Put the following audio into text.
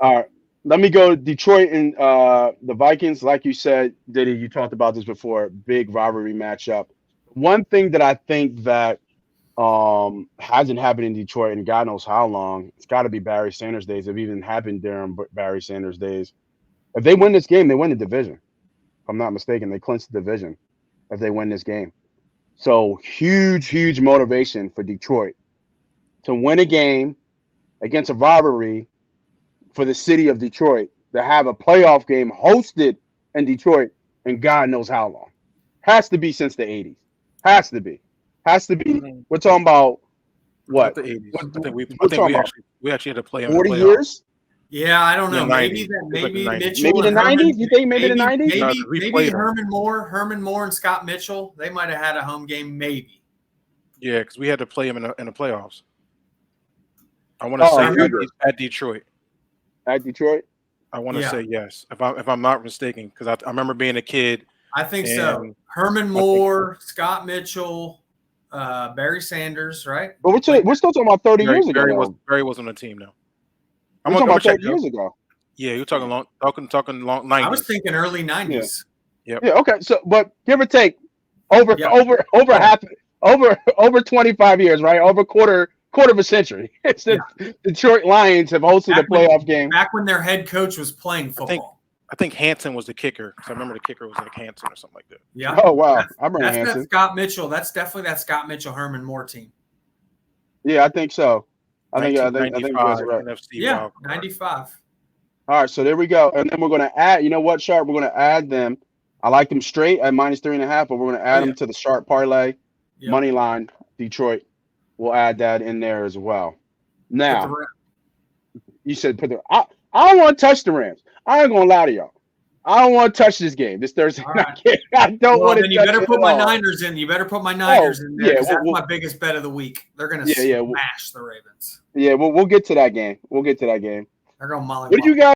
All right. Let me go Detroit and the Vikings. Like you said, Diddy, you talked about this before. Big rivalry matchup. One thing that I think that hasn't happened in Detroit and God knows how long. It's got to be Barry Sanders days. If it even happened during Barry Sanders days. If they win this game, they win the division. If I'm not mistaken, they clinch the division if they win this game. So huge motivation for Detroit to win a game against a rivalry for the city of Detroit to have a playoff game hosted in Detroit and God knows how long. Has to be since the 80s. Has to be. Has to be. We're talking about Not what? the 80s. What I think we're we talking about actually had to play them in the 40 playoffs. years? Yeah, I don't know. Yeah, Maybe 90s. that. It's like Maybe the 90s. Mitchell. Maybe the and Herman, 90s? You think maybe the 90s? No, 'cause we Maybe played 'em. Herman Moore, and Scott Mitchell. They might have had a home game. Maybe. Yeah, because we had to play them in the playoffs. I want to Oh, I say remember. at Detroit. At Detroit? I want to Yeah. say yes, if I'm not mistaken, because I remember being a kid. I think so. And Herman Moore, Scott Mitchell, Barry Sanders, right? But we're still talking about 30 years ago. though. Barry was on the team now. We're talking about check 30 years ago. Yeah, you're talking long 90s. I was thinking early 90s. Yeah, okay. So but give or take over Yeah. over half over 25 years, right? Over quarter of a century. It's the Detroit Lions have hosted a playoff game. Back when their head coach was playing football. I think Hanson was the kicker. So I remember the kicker was like Hanson or something like that. Yeah. Oh wow. I remember That's Hanson. that Scott Mitchell. That's definitely that Scott Mitchell Herman Moore team. Yeah, I think so. I think you guys are right. NFC Yeah, wild card. 95. All right, so there we go. And then we're gonna add, you know what, Sharp? We're gonna add them. I like them straight at -3.5, but we're gonna add them to the Sharp parlay. Yep. Money line, Detroit. We'll add that in there as well. Now, you said put the I don't want to touch the Rams. I ain't gonna lie to y'all. I don't want to touch this game this Thursday night. I don't want to. Then you better put my Niners in. You better put my Niners in there. Yeah, That's my biggest bet of the week. They're gonna smash the Ravens. Yeah, we'll get to that game. We'll get to that game. They're gonna molly. What do you guys?